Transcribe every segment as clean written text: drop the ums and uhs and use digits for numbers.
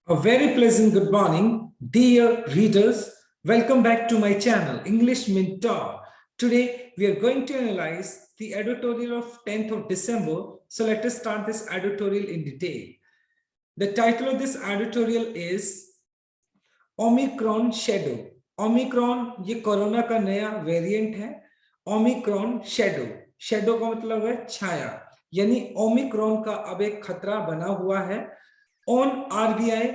A very pleasant good morning, dear readers. Welcome back to my channel, English Mentor. Today, we are going to analyze the editorial of 10th of December. So let us start this editorial in detail. The title of this editorial is Omicron Shadow. Omicron ये corona का नया variant है. Omicron Shadow. Shadow का मतलब है छाया. यानी Omicron का अब एक खतरा बना हुआ है. On RBI,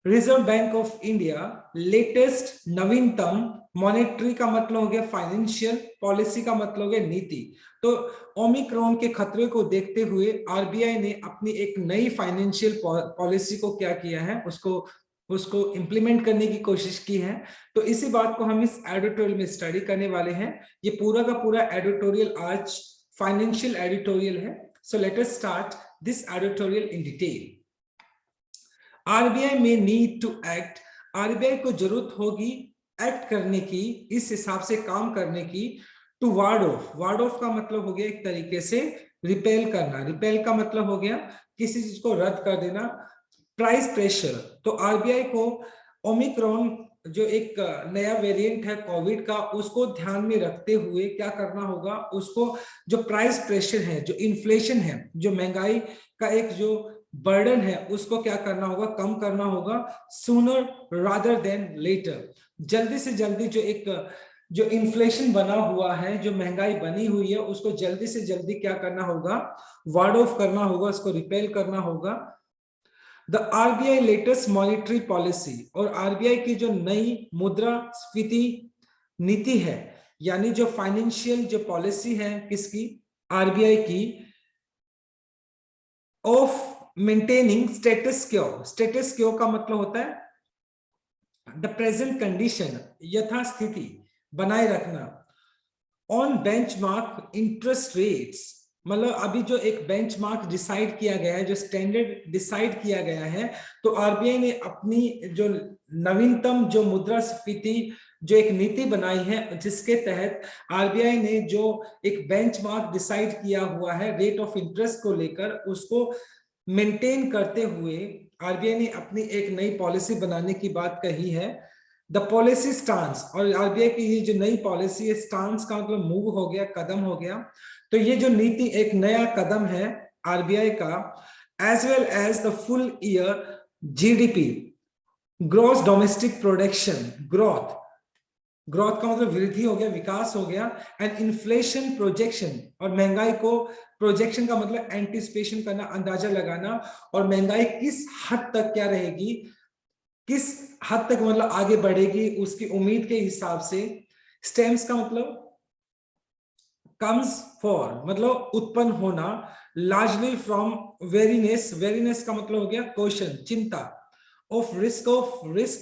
reserve bank of India latest नवीनतम मॉनेटरी का मतलब हो गया फाइनेंशियल, पॉलिसी का मतलब हो गया नीति. तो ओमिक्रॉन के खतरे को देखते हुए आरबीआई ने अपनी एक नई फाइनेंशियल पॉलिसी को क्या किया है, उसको इंप्लीमेंट करने की कोशिश की है. तो इसी बात को हम इस एडिटोरियल में स्टडी करने वाले हैं. ये पूरा का पूरा एडिटोरियल आज फाइनेंशियल एडिटोरियल है. So let us start this editorial in detail. RBI में नीड टू एक्ट. आरबीआई को जरूरत होगी एक्ट करने की, इस हिसाब से काम करने की. To ward off. Ward off का मतलब हो गया एक तरीके से रिपेल करना. रिपेल का मतलब हो गया किसी चीज को रद्द कर देना. Price pressure. तो आरबीआई को ओमिक्रॉन जो एक नया वेरिएंट है कोविड का, उसको ध्यान में रखते हुए क्या करना होगा, उसको जो प्राइस प्रेशर है, जो इन्फ्लेशन है, जो महंगाई का एक जो बर्डन है, उसको क्या करना होगा, कम करना होगा. Sooner rather than later. जल्दी से जल्दी जो इन्फ्लेशन बना हुआ है, जो महंगाई बनी हुई है, उसको जल्दी से जल्दी क्या करना होगा, वार्ड ऑफ करना होगा, उसको रिपेल करना होगा. The RBI latest monetary policy. और आरबीआई की जो नई मुद्रास्फीति नीति है, यानी जो फाइनेंशियल जो पॉलिसी है किसकी, आरबीआई की, ऑफ मेंटेनिंग स्टेटस क्यो. स्टेटस क्यो का मतलब होता है द प्रेजेंट कंडीशन, यथास्थिति बनाए रखना. ऑन बेंचमार्क इंटरेस्ट रेट्स, मतलब अभी जो एक बेंचमार्क डिसाइड किया गया है, जो स्टैंडर्ड डिसाइड किया गया है, तो आरबीआई ने अपनी जो नवीनतम जो मुद्रास्फीति जो एक नीति बनाई है, जिसके तहत आरबीआई ने जो एक बेंचमार्क डिसाइड किया हुआ है रेट ऑफ इंटरेस्ट को लेकर, उसको मेंटेन करते हुए आरबीआई ने अपनी एक नई पॉलिसी बनाने की बात कही है. The policy stance. और आरबीआई की ये जो नई पॉलिसी है, स्टांस का मतलब मूव हो गया, कदम हो गया. तो ये जो नीति एक नया कदम है आरबीआई का. As well as the full year GDP, gross domestic production, growth का मतलब वृद्धि हो गया, विकास हो गया. And inflation projection. और महंगाई को, प्रोजेक्शन का मतलब एंटिसिपेशन करना, अंदाजा लगाना. और महंगाई किस हद तक क्या रहेगी, किस हद तक मतलब आगे बढ़ेगी, उसकी उम्मीद के हिसाब से. स्टेम्स का मतलब कम्स फॉर, मतलब उत्पन्न होना. Largely from weariness. वेरीनेस का मतलब हो गया क्वेश्चन, चिंता. Of risk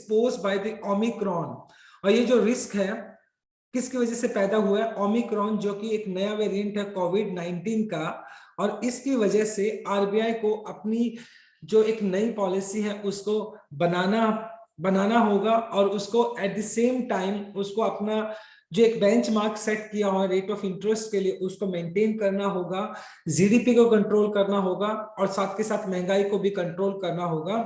posed by the Omicron. और ये जो रिस्क है किसकी वजह से पैदा हुआ है, ओमिक्रॉन, जो कि एक नया वेरिएंट है कोविड-19 का. और इसकी वजह से आरबीआई को अपनी जो एक नई पॉलिसी है उसको बनाना होगा. और उसको एट द सेम टाइम उसको अपना जो एक बेंचमार्क सेट किया हुआ रेट ऑफ इंटरेस्ट के लिए, उसको मेंटेन करना होगा. जीडीपी को कंट्रोल करना होगा और साथ के साथ महंगाई को भी कंट्रोल करना होगा.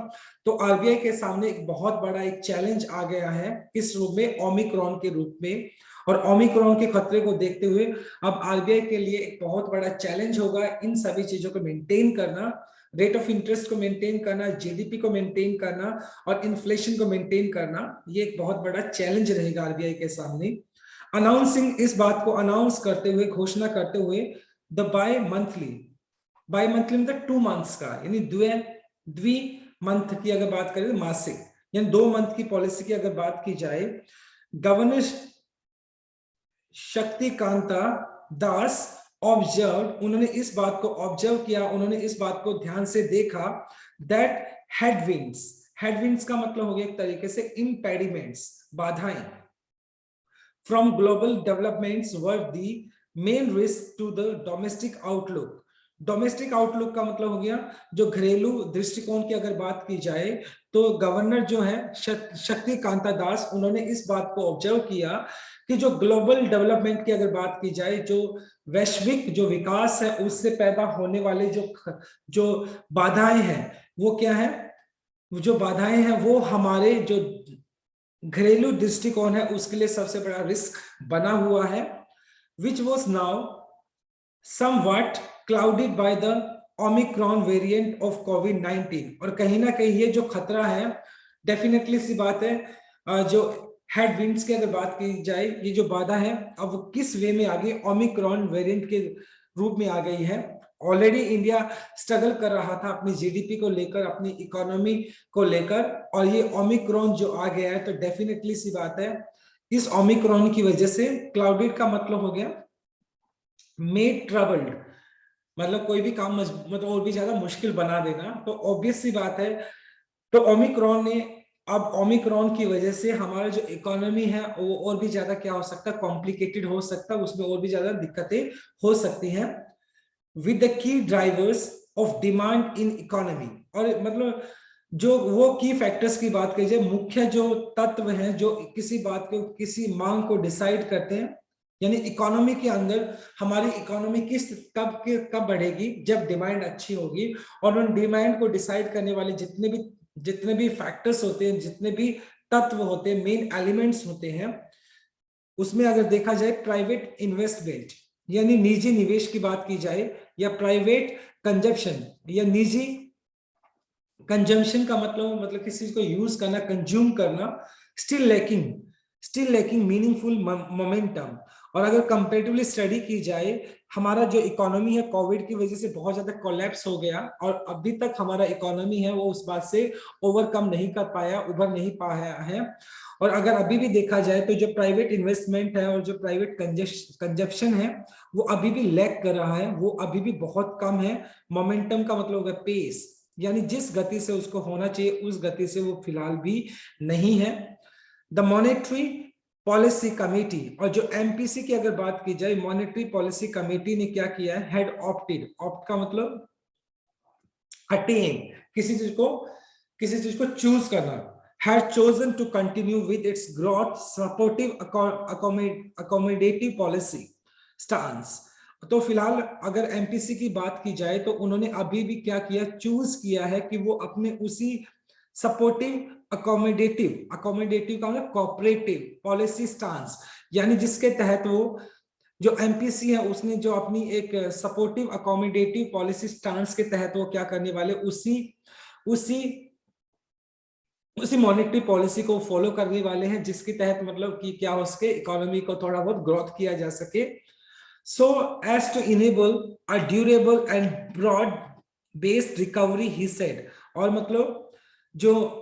तो आरबीआई के सामने एक बहुत बड़ा एक चैलेंज आ गया है, इस रूप में, ओमिक्रॉन के रूप में. और ओमिक्रॉन के खतरे को देखते हुए अब आरबीआई के लिए एक बहुत बड़ा चैलेंज होगा इन सभी चीजों को मेंटेन करना. रेट ऑफ इंटरेस्ट को मेंटेन करना, जीडीपी को मेंटेन करना और इन्फ्लेशन को मेंटेन करना. ये एक बहुत बड़ा चैलेंज रहेगा आरबीआई के सामने. अनाउंसिंग, इस बात को अनाउंस करते हुए, घोषणा करते हुए, द बाय मंथली मतलब 2 मंथ्स का, यानी द्वि मंथ की अगर बात करें, मासिक, यानी 2 मंथ की पॉलिसी की अगर बात की जाए. गवर्नर शक्तिकांता दास ऑब्जर्व, उन्होंने इस बात को ऑब्जर्व किया, उन्होंने इस बात को ध्यान से देखा. दैट हेडविंड्स का मतलब हो गया एक तरीके से इम्पेडिमेंट्स, बाधाएं. From global developments were the main risk to the domestic outlook. Domestic outlook का मतलब हो गया जो घरेलू दृष्टिकोण की अगर बात की जाए, तो गवर्नर जो है शक्तिकांता दास, उन्होंने इस बात को ऑब्जर्व किया कि जो ग्लोबल डेवलपमेंट की अगर बात की जाए, जो वैश्विक जो विकास है, उससे पैदा होने वाले जो बाधाएं हैं, वो क्या है, जो बाधाएं हैं वो हमारे जो घरेलू दृष्टिकोण है उसके लिए सबसे बड़ा रिस्क बना हुआ है, which was now somewhat clouded by the Omicron variant of COVID-19। और कहीं ना कहीं ये जो खतरा है, डेफिनेटली सी बात है, जो हेडविंड्स की अगर बात की जाए, ये जो बाधा है अब वो किस वे में आ गई, ओमिक्रॉन वेरिएंट के रूप में आ गई है। ऑलरेडी इंडिया स्ट्रगल कर रहा था अपनी जीडीपी को लेकर, अपनी इकोनॉमी को लेकर, और ये ओमिक्रॉन जो आ गया है तो डेफिनेटली सी बात है इस ओमिक्रॉन की वजह से, क्लाउडेड का मतलब हो गया मेड ट्रबल्ड, मतलब कोई भी काम मतलब और भी ज्यादा मुश्किल बना देना, तो ऑब्वियस सी बात है। तो ओमिक्रॉन ने, अब ओमिक्रॉन की वजह से हमारा जो इकोनॉमी है वो और भी ज्यादा क्या हो सकता है, कॉम्प्लिकेटेड हो सकता है, उसमें और भी ज्यादा दिक्कतें हो सकती हैं, with the key drivers of demand in economy. और मतलब जो वो की फैक्टर्स की बात की जाए, मुख्य जो तत्व हैं जो किसी बात को, किसी मांग को डिसाइड करते हैं, यानी इकोनॉमी के अंदर हमारी इकोनॉमी किस कब बढ़ेगी, जब डिमांड अच्छी होगी। और उन डिमांड को डिसाइड करने वाले जितने भी फैक्टर्स होते हैं, जितने भी तत्व होते हैं, मेन एलिमेंट्स होते हैं, उसमें अगर देखा जाए प्राइवेट इन्वेस्टमेंट यानी निजी निवेश की बात की जाए, या प्राइवेट कंजप्शन या निजी कंजम्पशन का मतलब किसी चीज को यूज करना, कंज्यूम करना, स्टिल लैकिंग मीनिंगफुल मोमेंटम। और अगर कंपेरेटिवली स्टडी की जाए, हमारा जो इकोनॉमी है कोविड की वजह से बहुत ज्यादा कोलैप्स हो गया, और अभी तक हमारा इकोनॉमी है वो उस बात से ओवरकम नहीं कर पाया, उभर नहीं पाया है। और अगर अभी भी देखा जाए तो जो प्राइवेट इन्वेस्टमेंट है और जो प्राइवेट कंजप्शन है वो अभी भी लैक कर रहा है, वो अभी भी बहुत कम है। मोमेंटम का मतलब होगा पेस, यानी जिस गति से उसको होना चाहिए उस गति से वो फिलहाल भी नहीं है। द मॉनेटरी पॉलिसी कमेटी, और जो एमपीसी की अगर बात की जाए, मॉनेटरी पॉलिसी कमेटी ने क्या किया है, हैड ऑप्टेड, ऑप्ट का मतलब अटेन, किसी चीज को चूज करना, had chosen to continue with its growth supportive accommodative policy stance। तो फिलहाल अगर एमपीसी की बात की जाए तो उन्होंने अभी भी क्या किया, चूज किया है कि वो अपने उसी सपोर्टिव अकोमोडेटिव का मतलब कोऑपरेटिव पॉलिसी स्टांस, यानी जिसके तहत वो जो एमपीसी है उसने जो अपनी एक सपोर्टिव अकोमोडेटिव पॉलिसी स्टांस के तहत वो क्या करने वाले, उसी मॉनेटरी पॉलिसी को फॉलो करने वाले हैं, जिसके तहत मतलब कि क्या हो सके, इकोनॉमी को थोड़ा बहुत ग्रोथ किया जा सके, so as to enable a durable and broad based recovery he said. और मतलब जो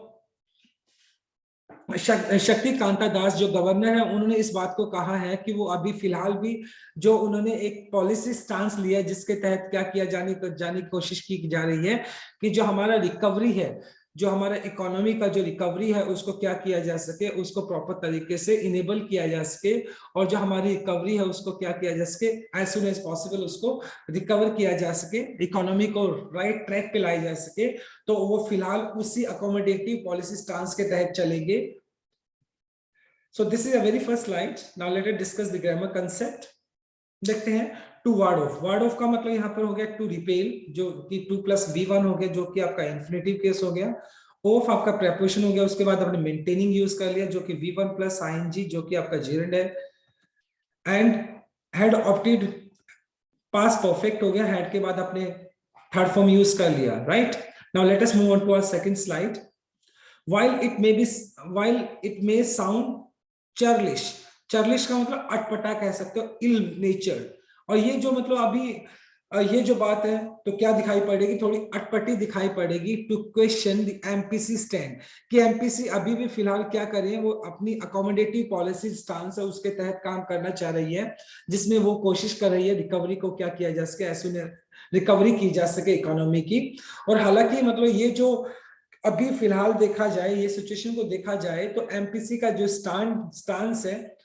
शक्ति कांता दास जो गवर्नर है उन्होंने इस बात को कहा है कि वो अभी फिलहाल भी जो उन्होंने एक पॉलिसी स्टांस लिया जिसके तहत क्या किया जाने की कोशिश की जा रही है कि जो हमारा रिकवरी है, जो हमारा इकोनॉमी का जो रिकवरी है उसको क्या किया जा सके, उसको प्रॉपर तरीके से इनेबल किया जा सके, और जो हमारी रिकवरी है उसको क्या किया जा सके, एज सुन एज पॉसिबल उसको रिकवर किया जा सके, इकोनॉमी को राइट ट्रैक पे लाई जा सके। तो वो फिलहाल उसी अकोमोडेटिव पॉलिसी स्टांस के तहत चलेंगे। So this is a very first slide. Now let us discuss the grammar concept. देखते हैं to ward off, ward off का मतलब यहाँ पर हो गया टू रिपेल, जो कि 2 + V1 हो गया, जो कि आपका इन्फिनेटिव केस हो गया। ऑफ आपका प्रेपोजिशन हो गया, उसके बाद आपने मेंटेनिंग यूज कर लिया जो कि V1 + ing, जो कि आपका जेरेंड है। And had opted past perfect हो गया, हैड के बाद आपने थर्ड फॉर्म यूज कर लिया, right. Now let us move on to our second slide. while it may sound churlish का मतलब अटपटा कह सकते हो, इल नेचर। और ये जो मतलब अभी ये जो बात है तो क्या दिखाई पड़ेगी, थोड़ी अटपटी दिखाई पड़ेगी, to question the MPC stand, कि एमपीसी अभी भी फिलहाल क्या कर रही है, वो अपनी अकोमोडेटिव पॉलिसी स्टांस है उसके तहत काम करना चाह रही है, जिसमें वो कोशिश कर रही है रिकवरी को क्या किया जा सके, ऐसे रिकवरी की जा सके इकोनॉमी की। और हालांकि मतलब ये जो अभी फिलहाल देखा जाए, ये सिचुएशन को देखा जाए तो एमपीसी का जो स्टांस है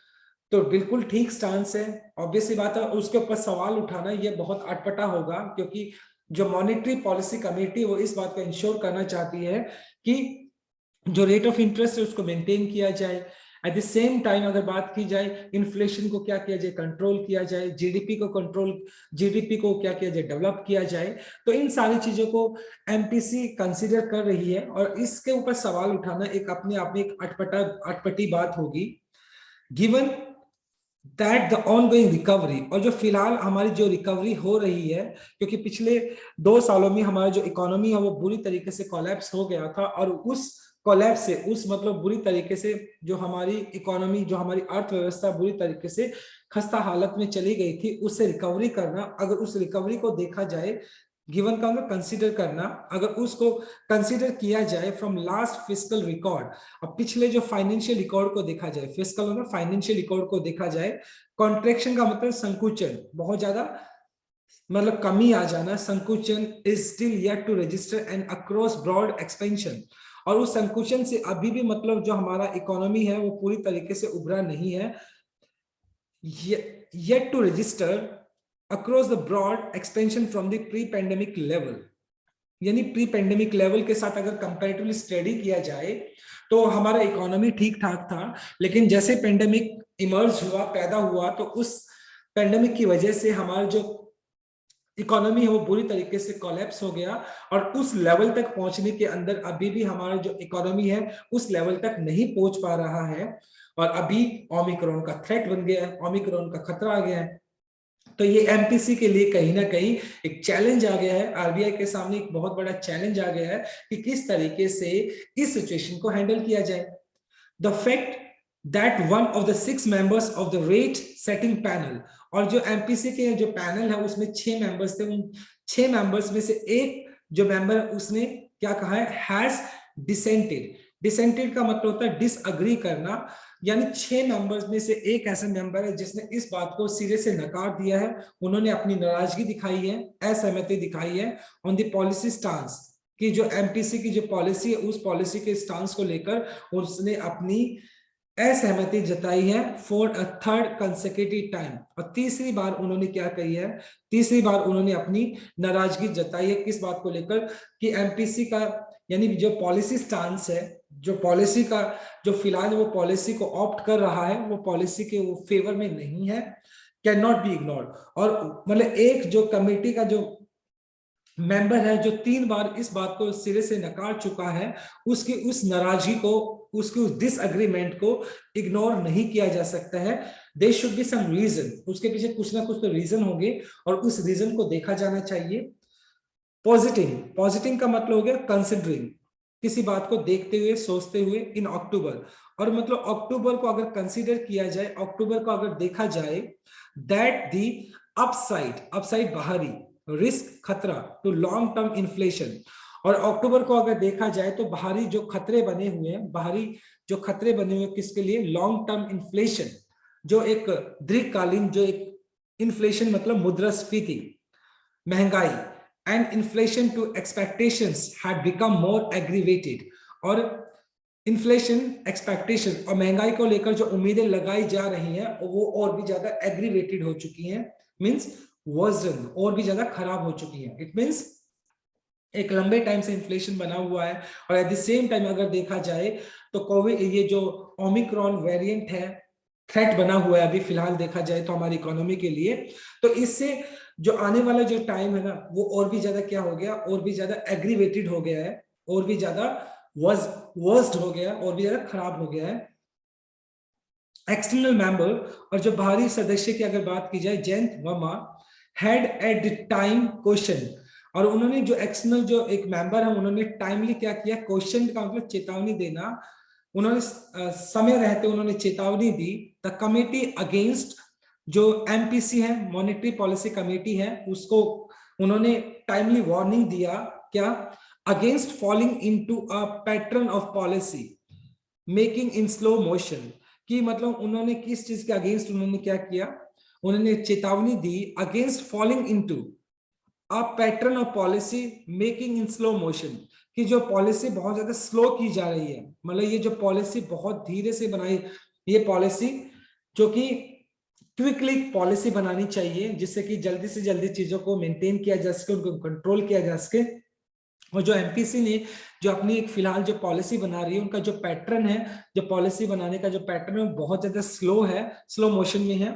तो बिल्कुल ठीक स्टांस है, ऑब्वियस बात है। उसके ऊपर सवाल उठाना ये बहुत अटपटा होगा, क्योंकि जो मॉनेटरी पॉलिसी कमेटी वो इस बात को इंश्योर करना चाहती है कि जो रेट ऑफ इंटरेस्ट है उसको मेंटेन किया जाए, एट द सेम टाइम अगर बात की जाए इन्फ्लेशन को क्या किया जाए, कंट्रोल किया जाए, जीडीपी को क्या किया जाए, डेवलप किया जाए। तो इन सारी चीजों को एमपीसी कंसीडर कर रही है और इसके ऊपर सवाल उठाना एक अपने आप में एक अटपटी बात होगी, given that the ongoing recovery, और जो फिलहाल हमारी जो रिकवरी हो रही है, क्योंकि पिछले 2 सालों में हमारा जो इकोनॉमी है वो बुरी तरीके से कोलैप्स हो गया था, और उस कोलैप्स से, उस मतलब बुरी तरीके से जो हमारी इकोनॉमी, जो हमारी अर्थव्यवस्था बुरी तरीके से खस्ता हालत में चली गई थी, उससे रिकवरी करना, अगर उस रिकवरी को देखा जाए, गिवन का मतलब कंसीडर करना, अगर उसको कंसीडर किया जाए फ्रॉम लास्ट फिस्कल रिकॉर्ड, अब पिछले जो फाइनेंशियल रिकॉर्ड को देखा जाए, फिस्कल मतलब फाइनेंशियल रिकॉर्ड को देखा जाए, कॉन्ट्रैक्शन का मतलब संकुचन, बहुत ज्यादा मतलब कमी आ जाना, संकुचन is still yet to register and across broad expansion, और उस संकुचन से अभी भी मतलब जो हमारा इकोनॉमी है वो पूरी तरीके से उभरा नहीं है, yet to register across the broad expansion from the pre-pandemic level, यानी प्री पेंडेमिक लेवल के साथ अगर कंपैरेटिवली स्टडी किया जाए तो हमारा इकोनॉमी ठीक ठाक था, लेकिन जैसे पेंडेमिक इमर्ज हुआ, पैदा हुआ, तो उस पेंडेमिक की वजह से हमारा जो इकोनॉमी है वो बुरी तरीके से कोलैप्स हो गया, और उस लेवल तक पहुंचने के अंदर अभी भी हमारा जो इकोनॉमी है उस लेवल तक नहीं पहुंच पा रहा है, और अभी ओमिक्रॉन का थ्रेट बन गया है, ओमिक्रॉन का खतरा आ गया है। तो ये एमपीसी के लिए कहीं ना कहीं एक चैलेंज आ गया है, आरबीआई के सामने एक बहुत बड़ा चैलेंज आ गया है कि किस तरीके से इस सिचुएशन को हैंडल किया जाए। The fact that one of the 6 members of the rate setting panel, और जो एमपीसी के जो पैनल है उसमें 6 मेंबर्स थे, उन 6 मेंबर्स में से एक जो मेंबर उसने क्या कहा है, हैज डिसेंटेड। डिसेंटेड का मतलब होता है डिसअग्री करना, यानी 6 मेंबर्स में से एक ऐसा मेंबर है जिसने इस बात को सिरे से नकार दिया है, उन्होंने अपनी नाराजगी दिखाई है, असहमति दिखाई है ऑन द पॉलिसी स्टांस, कि जो एमपीसी की जो पॉलिसी है उस पॉलिसी के स्टांस को लेकर उसने अपनी असहमति जताई है for a third consecutive time, और तीसरी बार उन्होंने क्या कही है, तीसरी बार उन्होंने अपनी नाराजगी जताई है किस बात को लेकर, कि एमपीसी का यानी जो पॉलिसी स्टांस है, जो पॉलिसी का जो फिलहाल वो पॉलिसी को ऑप्ट कर रहा है वो पॉलिसी के वो फेवर में नहीं है, कैन नॉट बी इग्नोर्ड। और मतलब एक जो कमेटी का जो मेंबर है जो 3 बार इस बात को सिरे से नकार चुका है, उसकी उस नाराजगी को, उसकी उस डिसएग्रीमेंट को इग्नोर नहीं किया जा सकता है। There should be some reason, उसके पीछे कुछ ना कुछ तो रीजन होंगे और उस रीजन को देखा जाना चाहिए। पॉजिटिव का मतलब हो गया कंसिडरिंग, किसी बात को देखते हुए, सोचते हुए, इन अक्टूबर, और मतलब अक्टूबर को अगर कंसीडर किया जाए, अक्टूबर को अगर देखा जाए, दैट दी अपसाइड बाहरी रिस्क, खतरा टू लॉन्ग टर्म इन्फ्लेशन, और अक्टूबर को अगर देखा जाए तो बाहरी जो खतरे बने हुए हैं, बाहरी जो खतरे बने हुए किसके लिए, लॉन्ग टर्म इन्फ्लेशन, जो एक दीर्घकालीन जो एक इन्फ्लेशन मतलब मुद्रास्फीति, महंगाई, and inflation to expectations had become more aggravated, और इन्फ्लेशन एक्सपेक्टेशन और महंगाई को लेकर जो उम्मीदें लगाई जा रही हैं वो और भी ज्यादा एग्रीवेटेड हो चुकी हैं, मींस वर्जन और भी ज्यादा खराब हो चुकी हैं। इट मींस एक लंबे टाइम से इन्फ्लेशन बना हुआ है, और एट द सेम टाइम अगर देखा जाए तो कोविड, ये जो ओमिक्रॉन वेरिएंट है, थ्रेट बना हुआ है अभी फिलहाल देखा जाए तो हमारी इकोनॉमी के लिए। तो इससे जो आने वाला जो टाइम है ना वो और भी ज्यादा क्या हो गया, और भी ज्यादा एग्रीवेटेड हो गया है, और भी ज्यादा वर्स्ट हो गया, और भी ज्यादा खराब हो गया है। एक्सटर्नल मेंबर और जो बाहरी सदस्य की अगर बात की जाए, Jayant Verma had at the time question, और उन्होंने जो एक्सटर्नल जो एक मेंबर है उन्होंने टाइमली क्या किया, क्वेश्चन का मतलब चेतावनी देना, उन्होंने समय रहते उन्होंने चेतावनी दी द कमेटी अगेंस्ट, जो एमपीसी है मॉनेटरी पॉलिसी कमेटी है उसको उन्होंने टाइमली वार्निंग दिया, क्या, against falling into a pattern of policy making in slow motion, कि मतलब उन्होंने किस चीज के अगेंस्ट उन्होंने क्या किया, उन्होंने चेतावनी दी against falling into a pattern of policy making in slow motion, कि जो पॉलिसी बहुत ज्यादा स्लो की जा रही है, मतलब ये जो पॉलिसी बहुत धीरे से बनाई, ये पॉलिसी जो कि क्विकली पॉलिसी बनानी चाहिए जिससे कि जल्दी से जल्दी चीजों को मेंटेन किया जा सके, उनको कंट्रोल किया जा सके, और जो एमपीसी ने जो अपनी एक फिलहाल जो पॉलिसी बना रही है, उनका जो पैटर्न है, जो पॉलिसी बनाने का जो पैटर्न है, बहुत ज्यादा स्लो है, स्लो मोशन में है,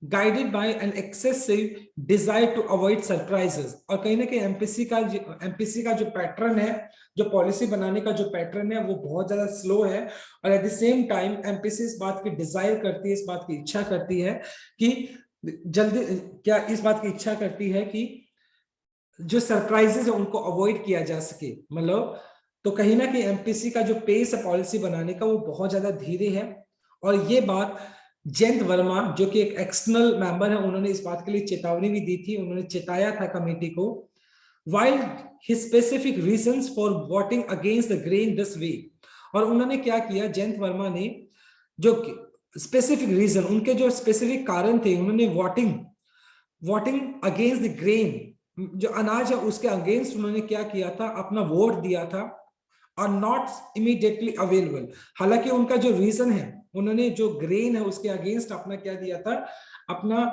guided by an excessive desire to avoid surprises. और कहीं ना कहीं एमपीसी का जो पैटर्न है, जो पॉलिसी बनाने का जो पैटर्न है, वो बहुत ज्यादा स्लो है। और eight the same time MPC इस बात की डिजायर करती है, इस बात की इच्छा करती है कि जल्दी, क्या इस बात की इच्छा करती है कि जो सरप्राइजेस है उनको अवॉइड किया जा सके। मतलब तो कहीं ना कहीं एमपीसी का जो पेस है पॉलिसी बनाने का, वो बहुत ज्यादा धीरे है। और ये बात जयंत वर्मा जो कि एक एक्सटर्नल मेंबर है, उन्होंने इस बात के लिए चेतावनी भी दी थी, उन्होंने चेताया था कमेटी को, while his specific reasons for voting against the grain this way। और उन्होंने क्या किया, जयंत वर्मा ने जो स्पेसिफिक रीजन, उनके जो स्पेसिफिक कारण थे, उन्होंने वोटिंग अगेंस्ट द ग्रेन, जो अनाज है उसके अगेंस्ट उन्होंने क्या किया था, अपना वोट दिया था, और नॉट इमीडिएटली अवेलेबल। हालांकि उनका जो रीजन है, उन्होंने जो ग्रेन है उसके अगेंस्ट अपना क्या दिया था, अपना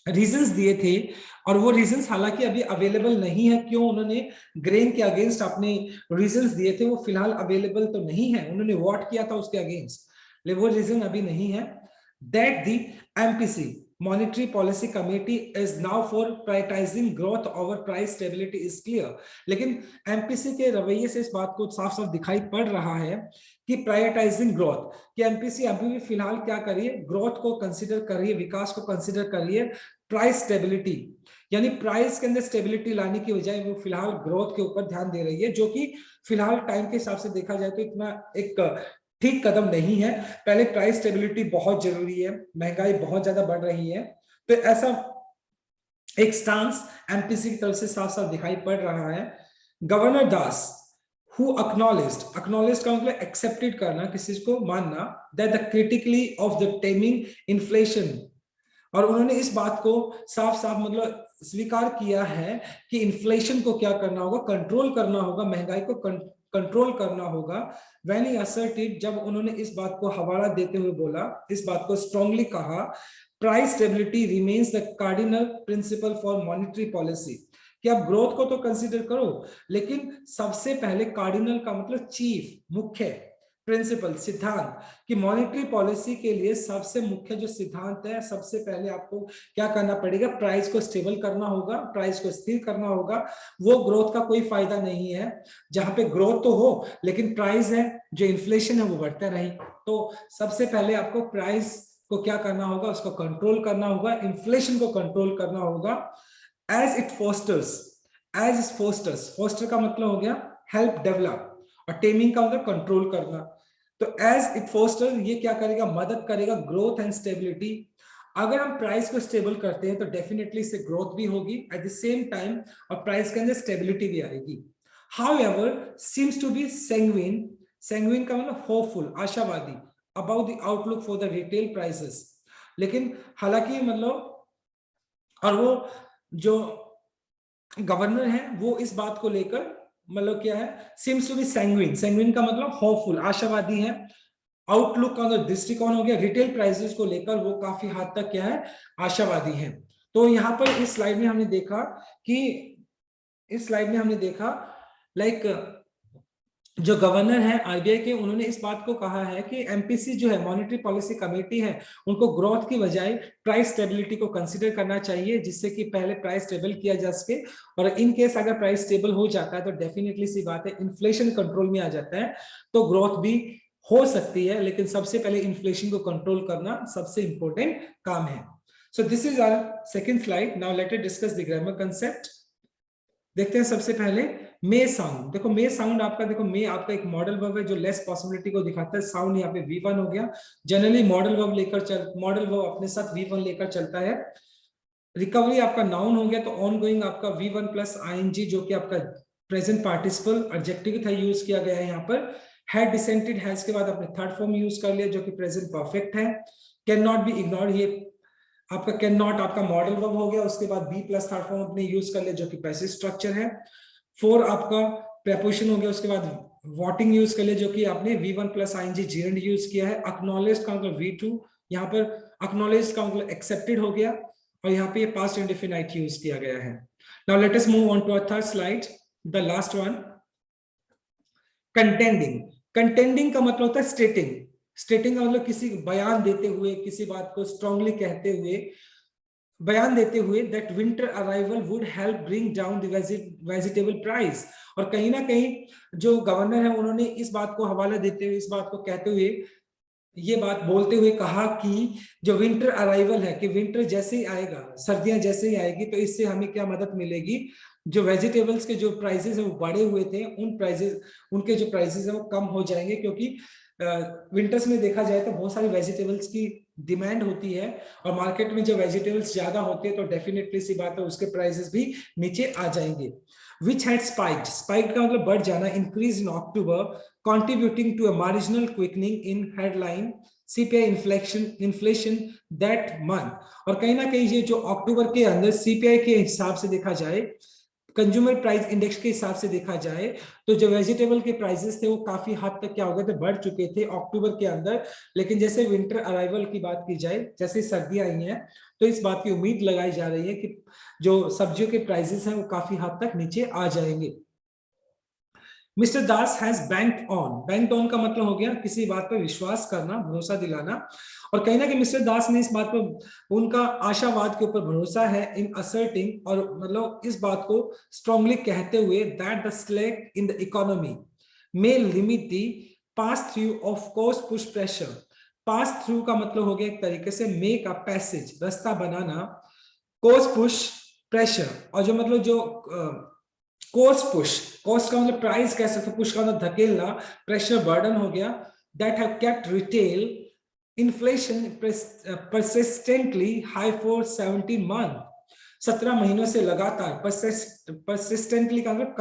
रीजंस दिए थे, और वो रीजंस हालांकि अभी अवेलेबल नहीं है। क्यों उन्होंने ग्रेन के अगेंस्ट अपने रीजंस दिए थे, वो फिलहाल अवेलेबल तो नहीं है, उन्होंने वोट किया था उसके अगेंस्ट, लेकिन वो रीजन अभी नहीं है। That the MPC monetary policy committee is now for prioritising growth over price stability is clear. लेकिन एमपीसी के रवैये से इस बात को साफ साफ दिखाई पड़ रहा है कि प्रायोरिटाइजिंग ग्रोथ, कि एमपीसी अभी भी फिलहाल क्या करिए, ग्रोथ को कंसीडर करिए, विकास को कंसीडर करिए, प्राइस स्टेबिलिटी, यानी प्राइस के अंदर स्टेबिलिटी लाने की बजाय वो फिलहाल ग्रोथ के ऊपर ध्यान दे रही है, जो कि फिलहाल टाइम के हिसाब से देखा जाए तो इतना एक ठीक कदम नहीं है। पहले प्राइस स्टेबिलिटी बहुत जरूरी है, महंगाई बहुत ज्यादा बढ़ रही है, तो ऐसा एक स्टांस एमपीसी की तरफ से साफ साफ दिखाई पड़ रहा है। गवर्नर दास who acknowledged का मतलब एक्सेप्टेड करना, किसी को मानना, that the critically of the taming inflation, और उन्होंने इस बात को साफ साफ मतलब स्वीकार किया है कि इन्फ्लेशन को क्या करना होगा, कंट्रोल करना होगा, महंगाई को कंट्रोल करना होगा। व्हेन ही असर्टेड, जब उन्होंने इस बात को हवाला देते हुए बोला, इस बात को स्ट्रांगली कहा, price stability remains the cardinal principle for monetary policy, कि आप ग्रोथ को तो कंसीडर करो, लेकिन सबसे पहले कार्डिनल का मतलब चीफ, मुख्य, प्रिंसिपल, सिद्धांत, कि मॉनेटरी पॉलिसी के लिए सबसे मुख्य जो सिद्धांत है, सबसे पहले आपको क्या करना पड़ेगा, प्राइस को स्टेबल करना होगा, प्राइस को स्थिर करना होगा। वो ग्रोथ का कोई फायदा नहीं है जहां पे ग्रोथ तो हो लेकिन प्राइस है, जो इन्फ्लेशन है वो बढ़ता रहे। तो सबसे पहले आपको प्राइस को क्या करना होगा, उसको कंट्रोल करना होगा, इन्फ्लेशन को कंट्रोल करना होगा। एज इट फोस्टर्स, फोस्टर का मतलब हो गया हेल्प डेवलप, और टेमिंग का मतलब कंट्रोल करना। तो एज इट फोस्टर, ये क्या करेगा, मदद करेगा ग्रोथ एंड स्टेबिलिटी। अगर हम प्राइस को स्टेबल करते हैं तो डेफिनेटली इससे ग्रोथ भी होगी एट द सेम टाइम, और प्राइस के अंदर स्टेबिलिटी भी आएगी। However seems to be sanguine का मतलब होपफुल, आशावादी, about the outlook for the retail prices. लेकिन हालांकि मतलब, और वो जो गवर्नर है वो इस बात को लेकर मतलब क्या है, सीम्स टू बी सैंग्विन का मतलब होपफुल, आशावादी है। आउटलुक का दृष्टिकोण हो गया, रिटेल प्राइसेस को लेकर वो काफी हद तक क्या है, आशावादी है। तो यहाँ पर इस स्लाइड में हमने देखा लाइक जो गवर्नर है आरबीआई के, उन्होंने इस बात को कहा है कि एमपीसी जो है, मॉनेटरी पॉलिसी कमेटी है, उनको ग्रोथ की बजाय प्राइस स्टेबिलिटी को कंसीडर करना चाहिए, जिससे कि पहले प्राइस स्टेबल किया जा सके। और इन केस अगर प्राइस स्टेबल हो जाता है तो डेफिनेटली सी बात है, इन्फ्लेशन कंट्रोल में आ जाता है, तो ग्रोथ भी हो सकती है। लेकिन सबसे पहले इन्फ्लेशन को कंट्रोल करना सबसे इंपॉर्टेंट काम है। So this is our second slide. Now let us discuss the grammar concept. देखते हैं सबसे पहले मे साउंड। देखो मे साउंड आपका, देखो मे आपका एक मॉडल वर्ब है जो लेस पॉसिबिलिटी को दिखाता है। साउंड यहाँ पे V1 हो गया। जनरली मॉडल वर्ब अपने साथ V1 लेकर चलता है। रिकवरी आपका नाउन हो गया, तो ऑन गोइंग आपका V1 प्लस ING, जो कि आपका प्रेजेंट पार्टिसिपल एडजेक्टिव था, यूज किया गया है यहाँ पर। हैड डिसेंटेड, हैज के बाद आपने थर्ड फॉर्म यूज कर लिया जो कि प्रेजेंट परफेक्ट है। कैन नॉट बी इग्नोर्ड, ये आपका कैन नॉट आपका मॉडल वर्ब हो गया। उसके बाद बी प्लस थर्ड फॉर्म अपने यूज कर लिया जो कि पैसिव स्ट्रक्चर है। फोर आपका प्रेपोजिशन हो गया। उसके बाद वॉटिंग यूज कर लिया जो कि आपने V1 प्लस ING जीरेंड यूज किया है। एक्नॉलेज का मतलब V2, यहाँ पर एक्नॉलेज का मतलब एक्सेप्टेड हो गया, और यहाँ पे पास्ट इंडेफिनाइट यूज किया गया है। Now let us move on to our third slide. The last one, contending. Contending का मतलब होता है स्टेटिंग। स्टेटिंग का मतलब किसी बयान देते हुए, किसी बात को स्ट्रांगली कहते हुए, बयान देते हुए that winter arrival would help bring down the vegetable price. और कहीं ना कहीं जो गवर्नर है उन्होंने इस बात को हवाला देते हुए, इस बात को कहते हुए, ये बात बोलते हुए कहा कि जो विंटर अराइवल है, कि विंटर जैसे ही आएगा, सर्दियां जैसे ही आएगी, तो इससे हमें क्या मदद मिलेगी, जो वेजिटेबल्स के जो प्राइसेस है वो बढ़े हुए थे, उन प्राइसेस, उनके जो प्राइसेस है वो कम हो जाएंगे, क्योंकि विंटर्स में देखा जाए तो बहुत सारी वेजिटेबल्स की डिमांड होती है, और मार्केट में जब वेजिटेबल्स ज्यादा होते हैं तो डेफिनेटली सी बात है उसके प्राइसेस भी नीचे आ जाएंगे। Which had spiked, spiked का मतलब बढ़ जाना, increase in October, contributing to a marginal quickening in headline CPI inflation that month। और कहीं ना कहीं ये जो अक्टूबर के अंदर CPI के हिसाब से देखा जाए, कंज्यूमर प्राइस इंडेक्स के हिसाब से देखा जाए, तो जो वेजिटेबल के प्राइसेस थे वो काफी हद तक क्या हो गए थे, बढ़ चुके थे अक्टूबर के अंदर। लेकिन जैसे विंटर अराइवल की बात की जाए, जैसे सर्दियां आई हैं, तो इस बात की उम्मीद लगाई जा रही है कि जो सब्जियों के प्राइसेस हैं वो काफी हद तक नीचे आ जाएंगे। Mister Das has bank on का मतलब हो गया किसी बात पर विश्वास करना, भरोसा दिलाना। और कहीं ना कहीं मिस्टर दास ने इस बात पर, उनका आशावाद के ऊपर भरोसा है, इन असर्टिंग, और मतलब इस बात को स्ट्रांगली कहते हुए, that the slack in the economy may limit the pass through of cost push pressure. Pass through का मतलब हो गया एक तरीके से मेक अ पैसेज, रास्ता बनाना, कॉस्ट पुश प्रेशर, और जो मतलब जो कॉस्ट पुश, कॉस्ट का मतलब प्राइस कह सकते, पुश का मतलब धकेलना, प्रेशर बर्डन हो गया, that have kept retail inflation persistently high for 17 month। 17 महीनों से लगातार, persistently का मतलब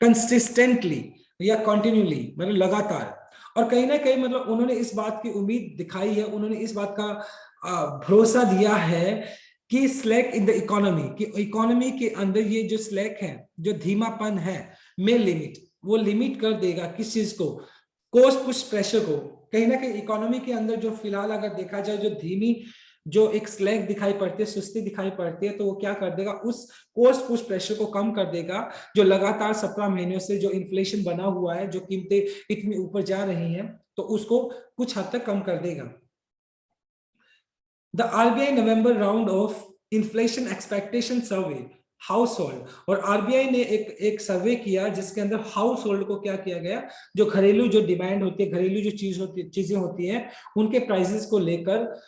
कंसिस्टेंटली या कंटिन्यूली, मतलब लगातार। और कहीं ना कहीं मतलब उन्होंने इस बात की उम्मीद दिखाई है, उन्होंने इस बात का भरोसा दिया है कि स्लैक इन द इकोनॉमी, कि इकोनॉमी के अंदर ये जो स्लैक है, जो धीमापन है, में लिमिट, वो लिमिट कर देगा किस चीज को, कॉस्ट पुश प्रेशर को। कहीं ना कहीं इकोनॉमी के अंदर जो फिलहाल अगर देखा जाए, जो धीमी, जो एक स्लैक दिखाई पड़ती है, सुस्ती दिखाई पड़ती है, तो वो क्या कर देगा, उस कॉस्ट पुश प्रेशर को कम कर देगा, जो लगातार 17 महीनों से जो इन्फ्लेशन बना हुआ है, जो कीमतें इतनी ऊपर जा रही हैं, तो उसको कुछ हद तक कम कर देगा। The RBI November round of inflation expectation survey house hold, और आरबीआई ने एक सर्वे किया जिसके अंदर हाउस होल्ड को क्या किया गया, जो घरेलू जो डिमांड होती है, घरेलू जो चीजें होती हैं, उनके प्राइसेस को लेकर,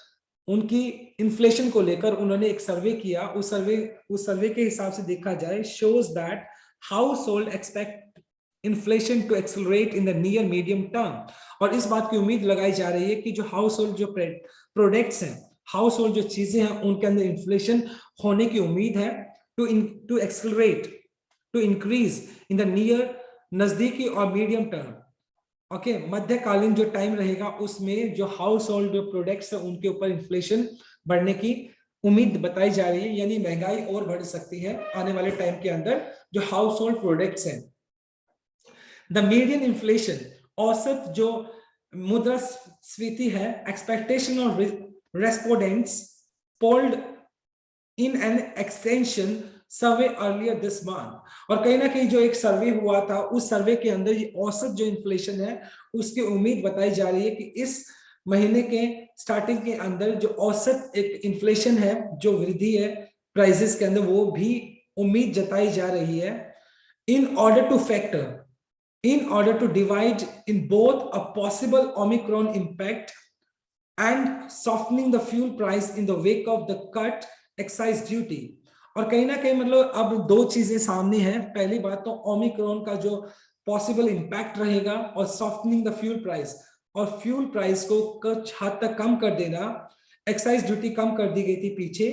उनकी इन्फ्लेशन को लेकर उन्होंने एक सर्वे किया। उस सर्वे के हिसाब से देखा जाए, shows that household expect inflation to accelerate in the near medium term. और इस बात की उम्मीद लगाई जा रही है कि जो हाउस होल्ड जो प्रोडक्ट्स हैं, हाउस होल्ड जो चीजें हैं, उनके अंदर इन्फ्लेशन होने की उम्मीद है, to accelerate, to increase in the near, नजदीकी और मीडियम टर्म। ओके, मध्यकालीन जो टाइम रहेगा उसमें जो हाउस होल्ड जो प्रोडक्ट्स है उनके ऊपर इन्फ्लेशन बढ़ने की उम्मीद बताई जा रही है, यानी महंगाई और बढ़ सकती है आने वाले टाइम के अंदर जो हाउस होल्ड प्रोडक्ट्स हैं। द मीडियन इन्फ्लेशन, औसत जो मुद्रास्फीति है, expectation of respondents polled in an extension survey earlier this month. और कहीं ना कहीं जो एक सर्वे हुआ था, उस सर्वे के अंदर ये औसत जो इन्फ्लेशन है उसकी उम्मीद बताई जा रही है कि इस महीने के स्टार्टिंग के अंदर जो औसत एक इन्फ्लेशन है, जो वृद्धि है प्राइसेस के अंदर, वो भी उम्मीद जताई जा रही है। In order to divide in both a possible Omicron impact and softening the fuel price in the wake of the cut excise duty. और कहीं ना कहीं मतलब अब दो चीजें सामने हैं, पहली बात तो ओमिक्रॉन का जो पॉसिबल इंपैक्ट रहेगा, और सॉफ्टनिंग द फ्यूल प्राइस, और फ्यूल प्राइस को कुछ हद तक कम कर देना, एक्साइज ड्यूटी कम कर दी गई थी पीछे।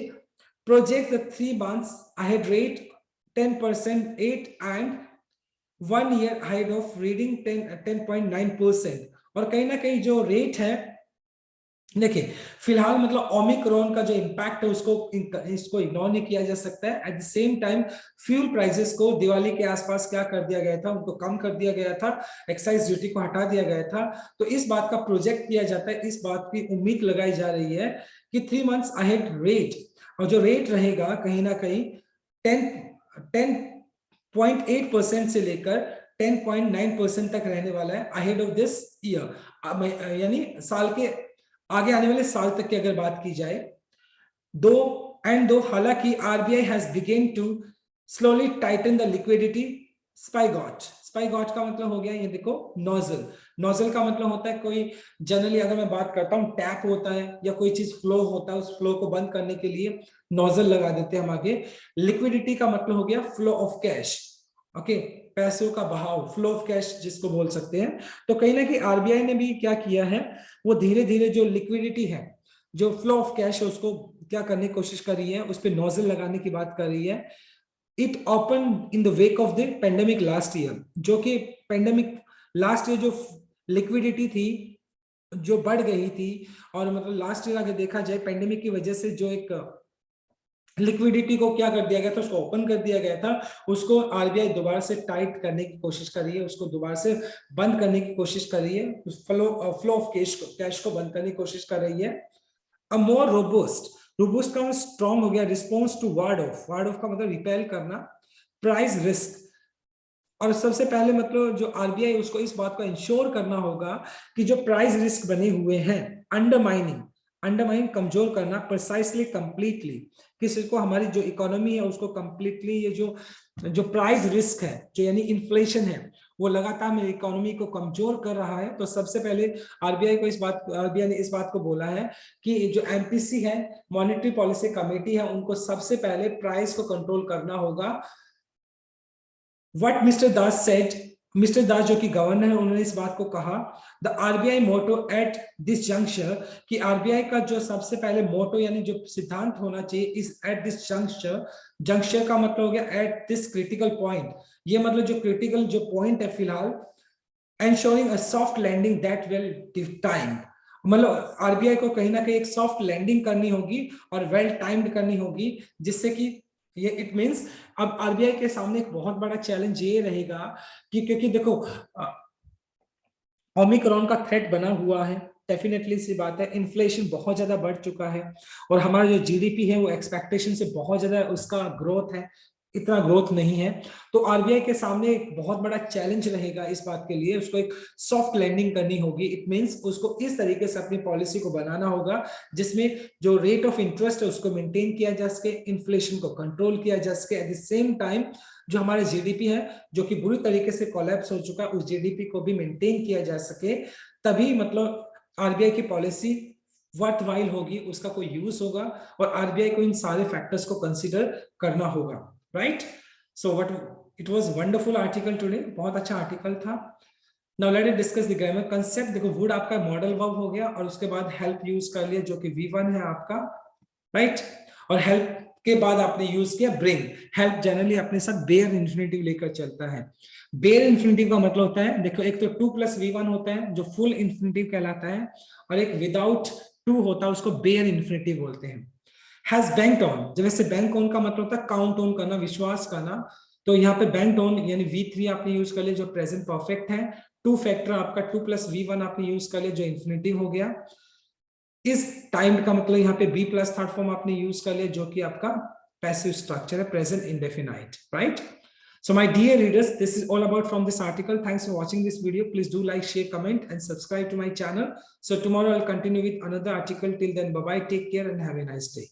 Project the 3 months ahead rate 10% 8 and 1 year ahead of reading 10.9%। और कहीं ना कहीं जो रेट है, देखिए फिलहाल मतलब ओमिक्रॉन का जो इंपैक्ट है उसको इसको इग्नोर नहीं किया जा सकता है। Eight the same time fuel prices को दिवाली के आसपास क्या कर दिया गया था, उनको कम कर दिया गया था, एक्साइज ड्यूटी को हटा दिया गया था। तो इस बात का प्रोजेक्ट किया जाता है, इस बात की उम्मीद लगाई जा रही है कि 3 months अहेड रेट, और जो रेट रहेगा कहीं ना कहीं 10 0.8% से लेकर 10.9% तक रहने वाला है अहेड ऑफ दिस ईयर, यानी साल के आगे आने वाले साल तक की अगर बात की जाए। दो हालांकि RBI has begun to slowly tighten the liquidity spigot का मतलब हो गया, ये देखो नोजल का मतलब होता है कोई, जनरली अगर मैं बात करता हूँ टैप होता है या कोई चीज फ्लो होता है, उस फ्लो को बंद करने के लिए नोजल लगा देते हैं हम आगे। लिक्विडिटी का मतलब हो गया फ्लो ऑफ कैश, ओके, पैसों का बहाव, फ्लो ऑफ कैश जिसको बोल सकते हैं। तो कहीं ना कहीं आरबीआई ने भी क्या किया है, वो धीरे धीरे जो लिक्विडिटी है, जो फ्लो ऑफ कैश है, उसको क्या करने की कोशिश कर रही है, उस पर नोजल लगाने की बात कर रही है। It open in the wake of the pandemic last year, जो कि पेंडेमिक लास्ट ईयर जो लिक्विडिटी थी जो बढ़ गई थी, और मतलब लास्ट ईयर अगर देखा जाए पेंडेमिक की वजह से जो एक लिक्विडिटी को क्या कर दिया गया था, उसको ओपन कर दिया गया था, उसको आरबीआई दोबारा से टाइट करने की कोशिश कर रही है, उसको दोबारा से बंद करने की कोशिश कर रही है, फ्लो ऑफ कैश को बंद करने की कोशिश कर रही है। अ मोर रोबस्ट का स्ट्रॉन्ग हो गया, रिस्पॉन्स टू वार्ड ऑफ का मतलब रिपेल करना, प्राइस रिस्क, और सबसे पहले मतलब जो आरबीआई उसको इस बात को इंश्योर करना होगा कि जो प्राइस रिस्क बने हुए हैं, अंडरमाइन कमजोर करना, प्रिसाइसली कंप्लीटली, किसी को हमारी जो इकोनॉमी है उसको कंप्लीटली, ये जो प्राइस रिस्क है, जो यानी इन्फ्लेशन है, वो लगातार मेरी इकोनॉमी को कमजोर कर रहा है। तो सबसे पहले आरबीआई ने इस बात को बोला है कि जो एमपीसी है, मॉनेटरी पॉलिसी कमेटी है, उनको सबसे पहले प्राइस को कंट्रोल करना होगा। What mister Das said, mister Das जो कि गवर्नर है, उन्होंने इस बात को कहा, the RBI motto at this juncture, कि आरबीआई का जो सबसे पहले मोटो यानी जो सिद्धांत होना चाहिए, इस एट दिस जंक्चर का मतलब हो गया एट दिस क्रिटिकल पॉइंट, ये मतलब जो क्रिटिकल जो पॉइंट है फिलहाल, ensuring a soft landing that will give time, मतलब आरबीआई को कहीं ना कहीं एक सॉफ्ट लैंडिंग करनी होगी और वेल टाइम्ड करनी होगी, जिससे कि ये इट मींस अब आरबीआई के सामने एक बहुत बड़ा चैलेंज ये रहेगा कि क्योंकि देखो ओमिक्रॉन का थ्रेट बना हुआ है, डेफिनेटली सी बात है, इन्फ्लेशन बहुत ज्यादा बढ़ चुका है, और हमारा जो जीडीपी है वो एक्सपेक्टेशन से बहुत ज्यादा उसका ग्रोथ है, इतना ग्रोथ नहीं है। तो आरबीआई के सामने एक बहुत बड़ा चैलेंज रहेगा इस बात के लिए, उसको एक सॉफ्ट लैंडिंग करनी होगी। इट मींस उसको इस तरीके से अपनी पॉलिसी को बनाना होगा जिसमें जो रेट ऑफ इंटरेस्ट है उसको मेंटेन किया जा सके, इन्फ्लेशन को कंट्रोल किया जा सके, एट द सेम टाइम जो हमारे जीडीपी है जो कि बुरी तरीके से कोलैप्स हो चुका है, उस जीडीपी को भी मेंटेन किया जा सके, तभी मतलब आरबीआई की पॉलिसी वर्थवाइल होगी, उसका कोई यूज होगा, और आरबीआई को इन सारे फैक्टर्स को कंसीडर करना होगा, right. So what it was wonderful article today, बहुत अच्छा आर्टिकल था। Now let us discuss the grammar concept. देखो वुड आपका मॉडल वर्ब हो गया, और उसके बाद हेल्प यूज कर लिया जो कि V1 है आपका, राइट। और हेल्प के बाद आपने यूज किया ब्रिंग। हेल्प जनरली अपने साथ बेयर इन्फिनिटिव लेकर चलता है। बेयर इन्फिनिटिव का मतलब होता है, देखो एक तो 2 + V1 होता है जो फुल इन्फिनिटिव कहलाता है, और एक विदाउट 2 होता है उसको बेयर इन्फिनिटिव बोलते हैं। हैज बैंक्ड ऑन, जैसे बैंक ऑन का मतलब होता है काउंट ऑन करना, विश्वास करना, तो यहाँ पे बैंक्ड ऑन यानी V3 आपने यूज कर लिया जो प्रेजेंट परफेक्ट है। 2 फैक्टर आपका 2 + V1 आपने यूज कर लिया जो इन्फिनिटिव हो गया। इस टाइम का मतलब यहाँ पे बी प्लस थर्ड फॉर्म आपने यूज कर लिया जो कि आपका पैसिव स्ट्रक्चर है, present indefinite, right. So my dear readers, this is all about from this article. Thanks for watching this video. Please do like, share, comment and subscribe to my channel. So tomorrow I'll continue with another article. Till then, bye bye, take care and have a nice day.